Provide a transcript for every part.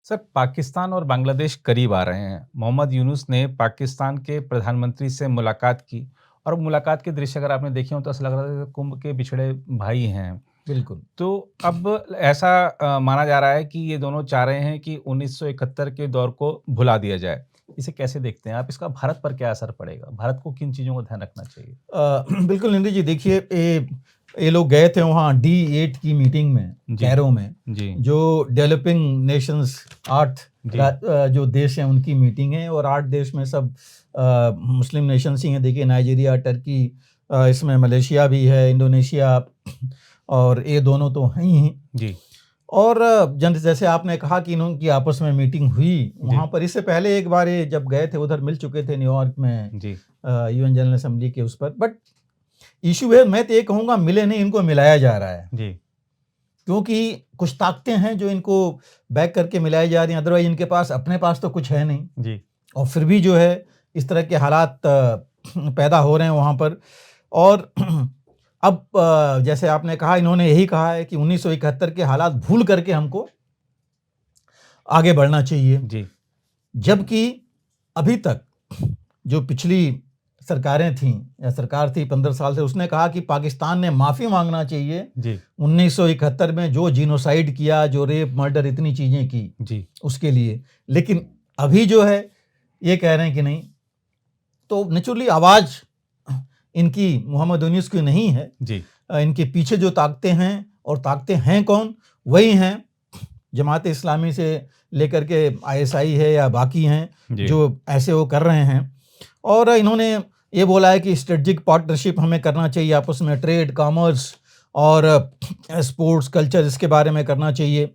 Sir, Pakistan और बांग्लादेश करीब आ रहे हैं। मोहम्मद यूनुस ने पाकिस्तान के प्रधानमंत्री से मुलाकात की और मुलाकात के दृश्य अगर आपने देखे हों तो ऐसा लग रहा था कि कुंभ के बिछड़े भाई हैं। बिल्कुल। तो अब ऐसा माना जा रहा है कि ये दोनों चाह रहे हैं कि 1971 के दौर को भुला दिया जाए। इसे कैसे देखते हैं आप? इसका भारत पर क्या असर पड़ेगा? भारत को किन चीज़ों का ध्यान रखना चाहिए? बिल्कुल निंदे जी, देखिए ये लोग गए थे वहाँ D8 की मीटिंग में, जी, कैरो में, जी, जो डेवलपिंग नेशंस 8 जी, जो देश हैं उनकी मीटिंग है, और 8 देश में सब मुस्लिम नेशंस ही हैं। देखिए नाइजीरिया, टर्की, इसमें मलेशिया भी है, इंडोनेशिया, और ये दोनों तो हैं ही। जी, और जैसे आपने कहा कि इनकी आपस में मीटिंग हुई जी, वहाँ पर। इससे पहले एक बार ये जब गए थे उधर मिल चुके थे न्यूयॉर्क में, जी, यूएन जनरल असेंबली के उस पर। बट इशू है, मैं तो ये कहूँगा मिले नहीं, इनको मिलाया जा रहा है, जी, क्योंकि कुछ ताकतें हैं जो इनको बैक करके मिलाई जा रही हैं। अदरवाइज इनके पास अपने पास तो कुछ है नहीं, जी, और फिर भी जो है इस तरह के हालात पैदा हो रहे हैं वहाँ पर। और अब जैसे आपने कहा, इन्होंने यही कहा है कि 1971 के हालात भूल करके हमको आगे बढ़ना चाहिए। जी, जबकि अभी तक जो पिछली सरकारें थीं या सरकार थी 15 साल से, उसने कहा कि पाकिस्तान ने माफ़ी मांगना चाहिए जी, 1971 में जो जीनोसाइड किया, जो रेप, मर्डर, इतनी चीज़ें की जी, उसके लिए। लेकिन अभी जो है ये कह रहे हैं कि नहीं। तो नेचुरली आवाज़ इनकी मोहम्मद यूनूस की नहीं है। जी, इनके पीछे जो ताकतें हैं, और ताकतें हैं कौन, वही हैं जमात इस्लामी से लेकर के आईएसआई है या बाकी हैं जी, जो ऐसे वो कर रहे हैं। और इन्होंने ये बोला है कि स्ट्रेटजिक पार्टनरशिप हमें करना चाहिए आपस में, ट्रेड, कॉमर्स और स्पोर्ट्स, कल्चर, इसके बारे में करना चाहिए।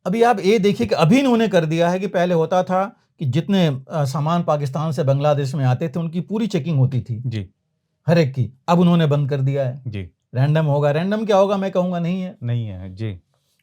अभी आप ये देखिए कि अभी इन्होंने कर दिया है कि पहले होता था कि जितने सामान पाकिस्तान से बांग्लादेश में आते थे उनकी पूरी चेकिंग होती थी, जी, हर एक की। अब उन्होंने बंद कर दिया है। जी, रैंडम होगा, रैंडम क्या होगा मैं कहूँगा नहीं है। नहीं है। जी,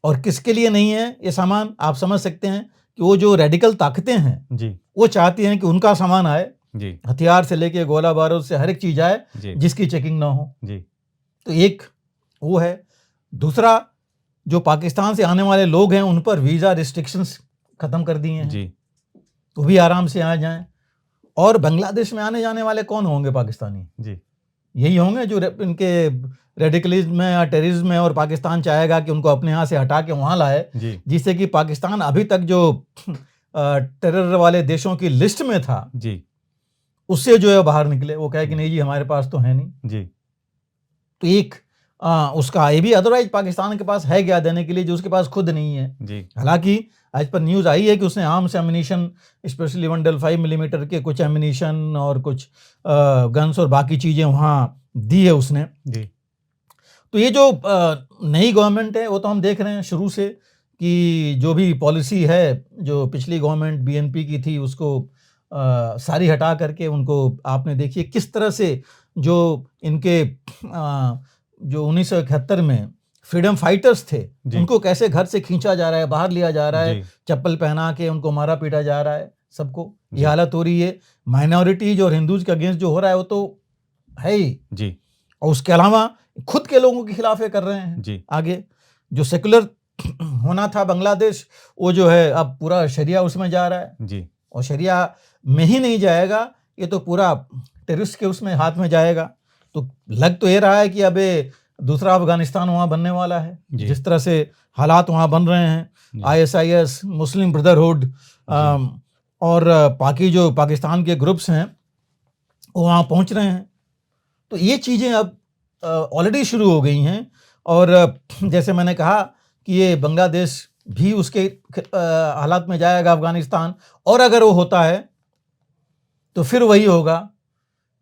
और किसके लिए नहीं है ये सामान, आप समझ सकते हैं कि वो जो रेडिकल ताकतें हैं जी, वो चाहती हैं कि उनका सामान आए, जी, हथियार से लेके गोला बारूद से हर एक चीज़ आए जी, जिसकी चेकिंग ना हो। जी, तो एक वो है। दूसरा, जो पाकिस्तान से आने वाले लोग हैं उन पर वीज़ा रिस्ट्रिक्शंस ख़त्म कर दिए हैं, जी, तो भी आराम से आ जाएं। और बांग्लादेश में आने जाने वाले कौन होंगे? पाकिस्तानी जी, यही होंगे जो इनके रेडिकलिज्म में या टेररिज्म में, और पाकिस्तान चाहेगा कि उनको अपने यहाँ से हटा के वहाँ लाए, जी, जिससे कि पाकिस्तान अभी तक जो टेरर वाले देशों की लिस्ट में था जी, उससे जो है बाहर निकले। वो कहे कि नहीं जी हमारे पास तो है नहीं। जी, तो एक उसका ये भी, अदरवाइज पाकिस्तान के पास है क्या देने के लिए जो उसके पास खुद नहीं है। जी, हालांकि आज पर न्यूज़ आई है कि उसने आर्म्स एमिनिशन, स्पेशली 155 मिलीमीटर के कुछ एमिनिशन और कुछ गन्स और बाकी चीज़ें वहाँ दी है उसने। जी, तो ये जो नई गवर्नमेंट है वो तो हम देख रहे हैं शुरू से कि जो भी पॉलिसी है, जो पिछली गवर्नमेंट बीएनपी की थी उसको सारी हटा करके उनको, आपने देखिए किस तरह से जो इनके जो 1971 में फ्रीडम फाइटर्स थे जी, उनको कैसे घर से खींचा जा रहा है, बाहर लिया जा रहा है, जी, चप्पल पहना के उनको मारा पीटा जा रहा है सबको। ये जी, हालत हो रही है। माइनॉरिटीज और हिंदूज के अगेंस्ट जो हो रहा है वो तो है ही, जी, और उसके अलावा खुद के लोगों के खिलाफ ये कर रहे हैं। जी, आगे जो सेकुलर होना था बांग्लादेश, वो जो है अब पूरा शरिया उसमें जा रहा है, जी, और शरिया में ही नहीं जाएगा, ये तो पूरा टेररिस्ट के उसमें हाथ में जाएगा। तो लग तो ये रहा है कि अब ये दूसरा अफगानिस्तान वहाँ बनने वाला है, जी, जिस तरह से हालात वहाँ बन रहे हैं। जी, आईएसआईएस, मुस्लिम ब्रदरहुड, जी, और बाकी जो पाकिस्तान के ग्रुप्स हैं वो वहाँ पहुँच रहे हैं। तो ये चीज़ें अब ऑलरेडी शुरू हो गई हैं। और जैसे मैंने कहा कि ये बांग्लादेश भी उसके हालात में जाएगा, अफगानिस्तान। और अगर वो होता है तो फिर वही होगा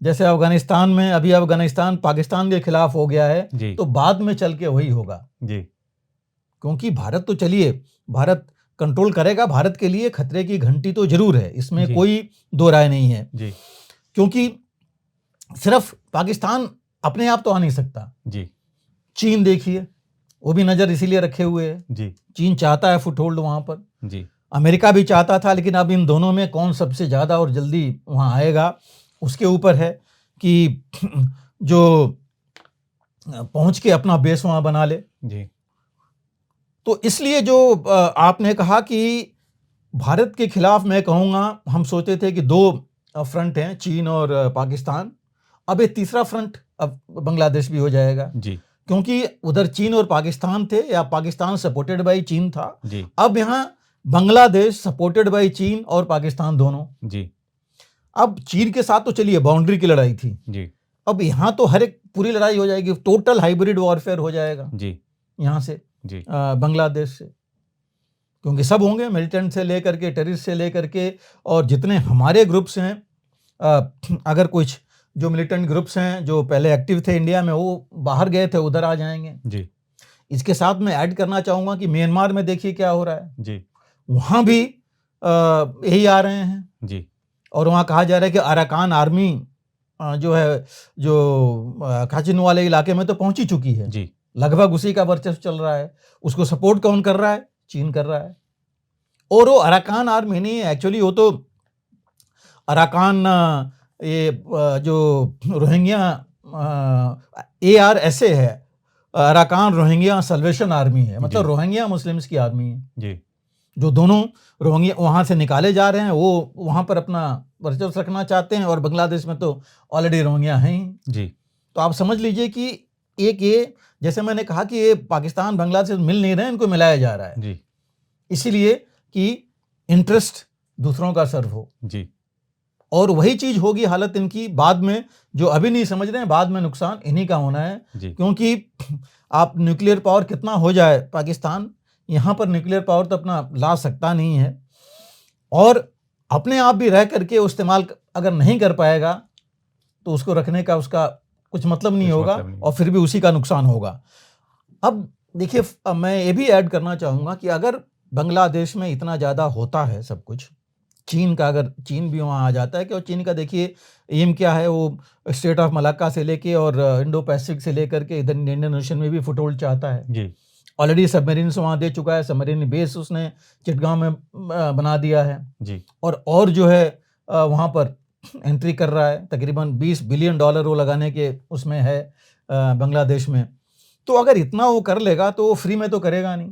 जैसे अफगानिस्तान में, अभी अफगानिस्तान पाकिस्तान के खिलाफ हो गया है, जी, तो बाद में चल के वही होगा। जी, क्योंकि भारत तो, चलिए भारत कंट्रोल करेगा, भारत के लिए खतरे की घंटी तो जरूर है, इसमें जी, कोई दो राय नहीं है। जी, क्योंकि सिर्फ पाकिस्तान अपने आप तो आ नहीं सकता। जी, चीन देखिए, वो भी नज़र इसीलिए रखे हुए है। जी, चीन चाहता है फुटहोल्ड वहाँ पर। जी, अमेरिका भी चाहता था, लेकिन अब इन दोनों में कौन सबसे ज़्यादा और जल्दी वहाँ आएगा उसके ऊपर है कि जो पहुँच के अपना बेस वहाँ बना ले। जी, तो इसलिए जो आपने कहा कि भारत के खिलाफ मैं कहूँगा, हम सोचे थे कि 2 फ्रंट हैं, चीन और पाकिस्तान। अब एक तीसरा फ्रंट अब बांग्लादेश भी हो जाएगा, जी, क्योंकि उधर चीन और पाकिस्तान थे, या पाकिस्तान सपोर्टेड बाय चीन था। जी, अब यहाँ बांग्लादेश सपोर्टेड बाय चीन और पाकिस्तान दोनों। जी, अब चीन के साथ तो चलिए बाउंड्री की लड़ाई थी, जी, अब यहाँ तो हर एक पूरी लड़ाई हो जाएगी, टोटल हाइब्रिड वॉरफेयर हो जाएगा जी, यहाँ से, जी, बांग्लादेश से, क्योंकि सब होंगे, मिलिटेंट से लेकर के टेररिस्ट से लेकर के, और जितने हमारे ग्रुप्स हैं, अगर कुछ जो मिलिटेंट ग्रुप्स हैं जो पहले एक्टिव थे इंडिया में, वो बाहर गए थे, उधर आ जाएंगे। जी, इसके साथ मैं ऐड करना चाहूँगा कि म्यांमार में देखिए क्या हो रहा है, जी, वहाँ भी यही आ रहे हैं, जी, और वहाँ कहा जा रहा है कि अराकान आर्मी जो है, जो काचिन वाले इलाके में तो पहुँच ही चुकी है, जी, लगभग उसी का वर्चस्व चल रहा है। उसको सपोर्ट कौन कर रहा है? चीन कर रहा है। और वो अराकान आर्मी नहीं है एक्चुअली, वो तो अराकान ये जो रोहिंग्या ARSA है, अराकान रोहिंग्या सल्वेशन आर्मी है, मतलब जी। रोहिंग्या मुस्लिम्स की आर्मी है, जी, जो दोनों रोहिंग्या वहाँ से निकाले जा रहे हैं, वो वहाँ पर अपना वर्चस्व रखना चाहते हैं, और बांग्लादेश में तो ऑलरेडी रोहिंग्या हैं ही। जी, तो आप समझ लीजिए कि एक ये, जैसे मैंने कहा कि ये पाकिस्तान बांग्लादेश मिल नहीं रहे हैं, इनको मिलाया जा रहा है, जी, इसीलिए कि इंटरेस्ट दूसरों का सर्व हो, जी, और वही चीज होगी हालत इनकी बाद में, जो अभी नहीं समझ रहे हैं, बाद में नुकसान इन्हीं का होना है। जी, क्योंकि आप न्यूक्लियर पावर कितना हो जाए, पाकिस्तान यहाँ पर न्यूक्लियर पावर तो अपना ला सकता नहीं है, और अपने आप भी रह करके वो इस्तेमाल अगर नहीं कर पाएगा, तो उसको रखने का उसका कुछ मतलब नहीं कुछ होगा, मतलब नहीं। और फिर भी उसी का नुकसान होगा। अब देखिए, मैं ये भी ऐड करना चाहूँगा कि अगर बांग्लादेश में इतना ज़्यादा होता है सब कुछ, चीन का, अगर चीन भी वहाँ आ जाता है, कि और चीन का देखिए एम क्या है, वो स्टेट ऑफ मलाक्का से लेके और इंडो पैसिफिक से लेकर के इधर इंडियन ओशन में भी फुटहोल्ड चाहता है। जी, ऑलरेडी सबमरीन्स वहाँ दे चुका है, सबमरीन बेस उसने चिटगांव में बना दिया है, जी, और जो है वहाँ पर एंट्री कर रहा है, तकरीबन $20 बिलियन वो लगाने के उसमें है बांग्लादेश में। तो अगर इतना वो कर लेगा, तो वो फ्री में तो करेगा नहीं,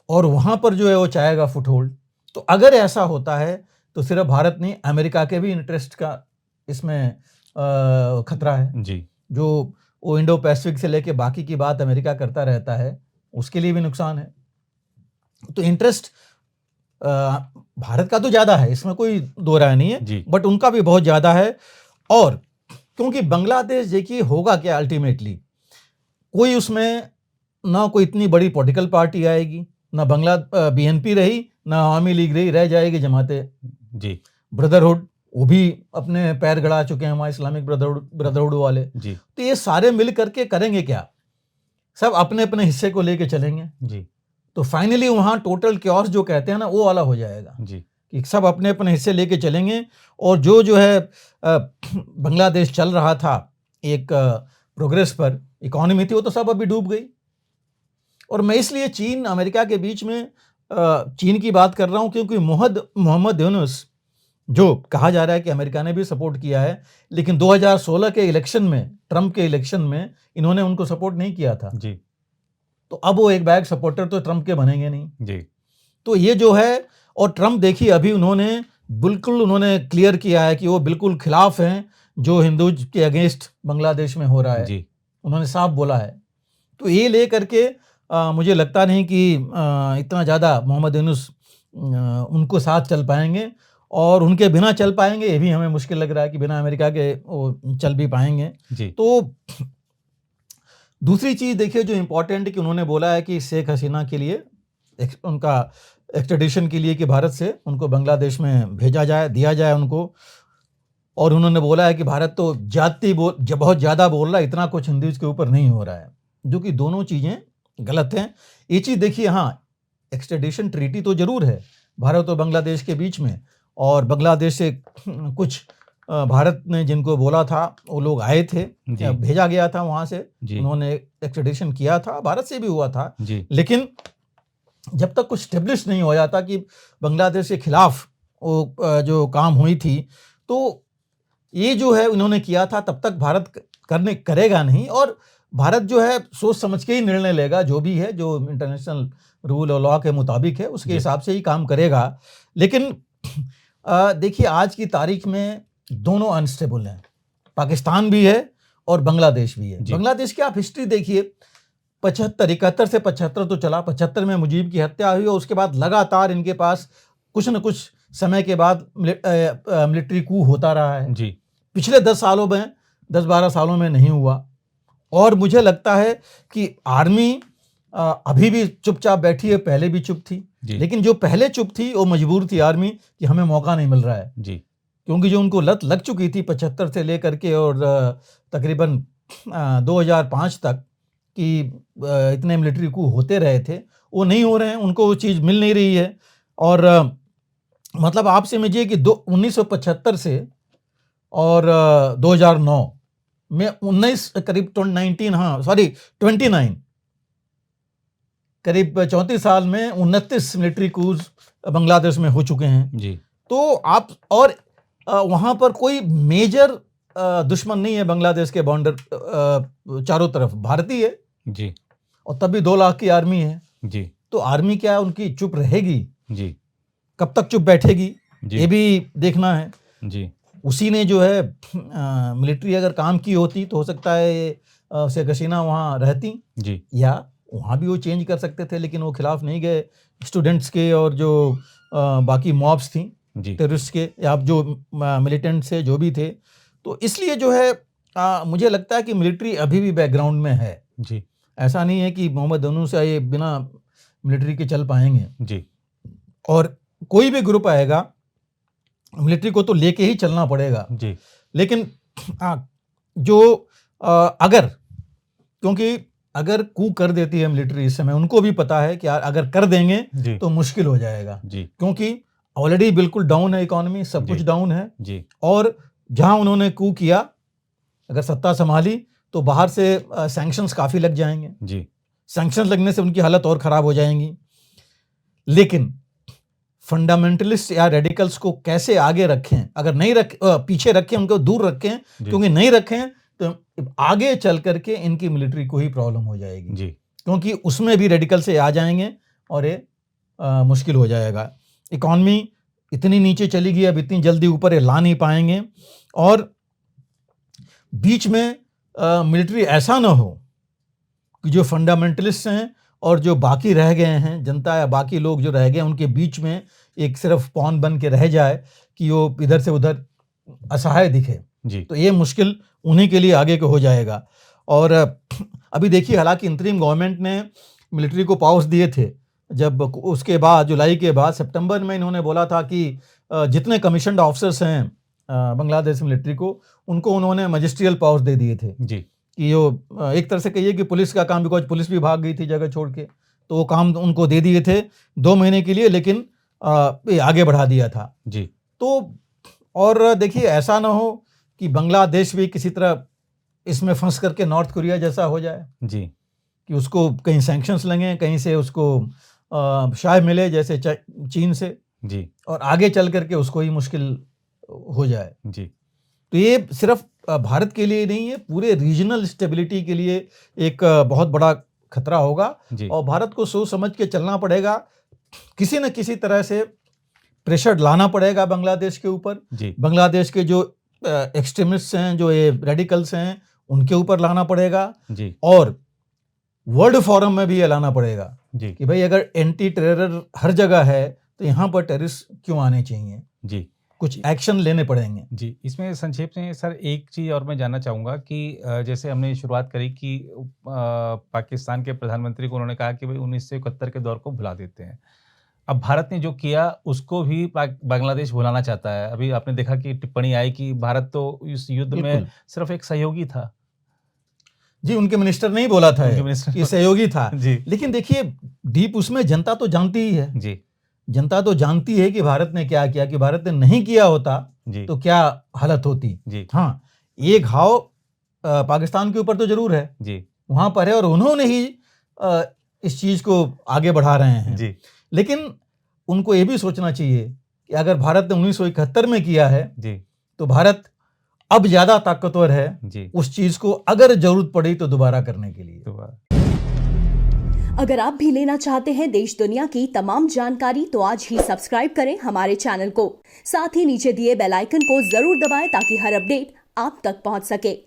और वहाँ पर जो है वो चाहेगा फुटहोल्ड। तो अगर ऐसा होता है, तो सिर्फ भारत नहीं, अमेरिका के भी इंटरेस्ट का इसमें खतरा है। जी, जो वो इंडो पैसिफिक से लेके बाकी की बात अमेरिका करता रहता है, उसके लिए भी नुकसान है। तो इंटरेस्ट भारत का तो ज़्यादा है, इसमें कोई दो राय नहीं है, जी, बट उनका भी बहुत ज़्यादा है। और क्योंकि बांग्लादेश देखिए होगा क्या अल्टीमेटली, कोई उसमें ना कोई इतनी बड़ी पॉलिटिकल पार्टी आएगी, ना BNP रही, ना आवामी लीग रही, रह जाएगी जमाते जी, ब्रदरहुड, वो भी अपने पैर गड़ा चुके हैं वहाँ, इस्लामिक ब्रदरहुड वाले। जी, तो ये सारे मिल करके करेंगे क्या? सब अपने अपने हिस्से को लेके चलेंगे, जी, तो फाइनली वहाँ टोटल क्योर्स जो कहते हैं ना, वो वाला हो जाएगा, जी, कि सब अपने अपने हिस्से लेके चलेंगे, और जो है बांग्लादेश चल रहा था एक प्रोग्रेस पर, इकोनॉमी थी, वो तो सब अभी डूब गई। और मैं इसलिए चीन अमेरिका के बीच में चीन की बात कर रहा हूँ, क्योंकि मोहम्मद यूनुस, जो कहा जा रहा है कि अमेरिका ने भी सपोर्ट किया है, लेकिन 2016 के इलेक्शन में, ट्रंप के इलेक्शन में, इन्होंने उनको सपोर्ट नहीं किया था। जी, तो अब वो एक बैग सपोर्टर तो ट्रंप के बनेंगे नहीं। जी, तो ये जो है, और ट्रंप देखिए अभी उन्होंने क्लियर किया है कि वो बिल्कुल खिलाफ हैं जो हिंदूज के अगेंस्ट बांग्लादेश में हो रहा है, जी, उन्होंने साफ बोला है। तो ये ले करके मुझे लगता नहीं कि इतना ज़्यादा मोहम्मद यूनुस उनको साथ चल पाएंगे, और उनके बिना चल पाएंगे, ये भी हमें मुश्किल लग रहा है कि बिना अमेरिका के वो चल भी पाएंगे। जी, तो दूसरी चीज़ देखिए जो इम्पोर्टेंट है, कि उन्होंने बोला है कि शेख हसीना के लिए उनका एक्सट्रेडिशन के लिए, कि भारत से उनको बांग्लादेश में भेजा जाए, दिया जाए उनको। और उन्होंने बोला है कि भारत तो बहुत ज़्यादा बोल रहा है, इतना कुछ हिंदूज के ऊपर नहीं हो रहा है, जो कि दोनों चीज़ें गलत हैं। ये चीज़ देखिए, हाँ, एक्सट्रेडिशन ट्रीटी तो ज़रूर है भारत और बांग्लादेश के बीच में, और बांग्लादेश से कुछ भारत ने जिनको बोला था वो लोग आए थे, जी, भेजा गया था वहाँ से, जी, उन्होंने एक्सट्रेडिशन किया था, भारत से भी हुआ था। जी, लेकिन जब तक कुछ स्टेब्लिश नहीं हो जाता कि बांग्लादेश के खिलाफ वो जो काम हुई थी, तो ये जो है उन्होंने किया था, तब तक भारत करेगा नहीं। और भारत जो है सोच समझ के ही निर्णय लेगा, जो भी है, जो इंटरनेशनल रूल और लॉ के मुताबिक है उसके जी। हिसाब से ही काम करेगा। लेकिन देखिए आज की तारीख में दोनों अनस्टेबल हैं, पाकिस्तान भी है और बांग्लादेश भी है। जी। बांग्लादेश की आप हिस्ट्री देखिए, 75 71 से 75 तो चला, 75 में मुजीब की हत्या हुई और उसके बाद लगातार इनके पास कुछ न कुछ समय के बाद मिलिट्री कू होता रहा है। जी। पिछले 10 सालों में, 10-12 सालों में नहीं हुआ। और मुझे लगता है कि आर्मी अभी भी चुपचाप बैठी है, पहले भी चुप थी। जी। लेकिन जो पहले चुप थी वो मजबूर थी आर्मी कि हमें मौका नहीं मिल रहा है, जी। क्योंकि जो उनको लत लग चुकी थी 75 से लेकर के और तकरीबन 2005 तक कि इतने मिलिट्री कू होते रहे थे, वो नहीं हो रहे हैं, उनको वो चीज़ मिल नहीं रही है। और मतलब आप समझिए कि 1975 से और 2009 में 19 करीब 29 करीब 34 साल में 29 मिलिट्री कूज बांग्लादेश में हो चुके हैं। जी। तो आप और वहाँ पर कोई मेजर दुश्मन नहीं है बांग्लादेश के बॉर्डर चारों तरफ भारतीय है। जी। और तब भी 2 लाख की आर्मी है। जी। तो आर्मी क्या उनकी चुप रहेगी? जी। कब तक चुप बैठेगी? जी। ये भी देखना है। जी। उसी ने जो है मिलिट्री अगर काम की होती तो हो सकता है शेख हसीना वहाँ रहती, जी। या वहाँ भी वो चेंज कर सकते थे, लेकिन वो खिलाफ नहीं गए स्टूडेंट्स के और जो बाकी मॉब्स थी टेररिस्ट के या जो मिलिटेंट्स से जो भी थे। तो इसलिए जो है मुझे लगता है कि मिलिट्री अभी भी बैकग्राउंड में है। जी। ऐसा नहीं है कि मोहम्मद अनू से ये बिना मिलिट्री के चल पाएंगे। जी। और कोई भी ग्रुप आएगा मिलिट्री को तो लेके ही चलना पड़ेगा। जी। लेकिन जो अगर, क्योंकि अगर कू कर देती है मिलिट्री इस समय, उनको भी पता है कि अगर कर देंगे तो मुश्किल हो जाएगा। जी। क्योंकि ऑलरेडी बिल्कुल डाउन है इकोनॉमी, सब कुछ डाउन है। जी। और जहां उन्होंने कू किया, अगर सत्ता संभाली तो बाहर से सैंक्शंस काफ़ी लग जाएंगे। जी। सैंक्शंस लगने से उनकी हालत और ख़राब हो जाएंगी। लेकिन फंडामेंटलिस्ट या रेडिकल्स को कैसे आगे रखें, अगर नहीं पीछे रखें, उनको दूर रखें, क्योंकि नहीं रखें तो आगे चल करके इनकी मिलिट्री को ही प्रॉब्लम हो जाएगी। जी। क्योंकि उसमें भी रेडिकल से आ जाएंगे और ये मुश्किल हो जाएगा। इकॉनमी इतनी नीचे चली गई, अब इतनी जल्दी ऊपर ये ला नहीं पाएंगे। और बीच में मिलिट्री ऐसा ना हो कि जो फंडामेंटलिस्ट हैं और जो बाकी रह गए हैं, जनता या बाकी लोग जो रह गए हैं, उनके बीच में एक सिर्फ पॉन बन के रह जाए कि वो इधर से उधर असहाय दिखे। जी। तो ये मुश्किल उन्हीं के लिए आगे को हो जाएगा। और अभी देखिए, हालांकि इंतरिम गवर्नमेंट ने मिलिट्री को पावर्स दिए थे, जब उसके बाद जुलाई के बाद सितंबर में इन्होंने बोला था कि जितने कमीशन्ड ऑफिसर्स हैं बांग्लादेश मिलिट्री को, उनको उन्होंने मजिस्ट्रियल पावर्स दे दिए थे। जी। कि वो एक तरह से कहिए कि पुलिस का काम, बिकॉज पुलिस भी भाग गई थी जगह छोड़ के, तो वो काम उनको दे दिए थे 2 महीने के लिए, लेकिन आगे बढ़ा दिया था। जी। तो और देखिए, ऐसा ना हो कि बांग्लादेश भी किसी तरह इसमें फंस करके नॉर्थ कोरिया जैसा हो जाए। जी। कि उसको कहीं सैंक्शंस लगे, कहीं से उसको शाय मिले जैसे चीन से। जी। और आगे चल करके उसको ही मुश्किल हो जाए। जी। तो ये सिर्फ भारत के लिए नहीं है, पूरे रीजनल स्टेबिलिटी के लिए एक बहुत बड़ा खतरा होगा। और भारत को सोच समझ के चलना पड़ेगा, किसी न किसी तरह से प्रेशर लाना पड़ेगा बांग्लादेश के ऊपर। बांग्लादेश के जो एक्सट्रीमिस्ट्स हैं, जो ये रेडिकल्स हैं, उनके ऊपर लाना पड़ेगा। जी। और वर्ल्ड फोरम में भी ये लाना पड़ेगा। जी। कि भाई अगर एंटी टेरर हर जगह है तो यहाँ पर टेररिस्ट क्यों आने चाहिए। जी। कुछ एक्शन लेने पड़ेंगे। जी। इसमें संक्षेप में सर एक चीज़ और मैं जानना चाहूँगा कि जैसे हमने शुरुआत करी कि पाकिस्तान के प्रधानमंत्री को उन्होंने कहा कि भाई 1971 के दौर को भुला देते हैं। अब भारत ने जो किया उसको भी बांग्लादेश भुलाना चाहता है। अभी आपने देखा कि टिप्पणी आई कि भारत तो इस युद्ध में सिर्फ एक सहयोगी था। जी, उनके मिनिस्टर ने ही बोला था ये सहयोगी था। जी। लेकिन देखिए, डीप उसमें जनता तो जानती ही है। जी। जनता तो जानती है कि भारत ने क्या किया, कि भारत ने नहीं किया होता तो क्या हालत होती। जी। हाँ, ये घाव पाकिस्तान के ऊपर तो जरूर है। जी। वहां पर है और उन्होंने ही इस चीज को आगे बढ़ा रहे हैं। जी। लेकिन उनको ये भी सोचना चाहिए कि अगर भारत ने 1971 में किया है, जी, तो भारत अब ज़्यादा ताकतवर है जी। उस चीज़ को अगर ज़रूरत पड़ी तो दोबारा करने के लिए। तो अगर आप भी लेना चाहते हैं देश दुनिया की तमाम जानकारी तो आज ही सब्सक्राइब करें हमारे चैनल को। साथ ही नीचे दिए बेल आइकन को जरूर दबाएं ताकि हर अपडेट आप तक पहुंच सके।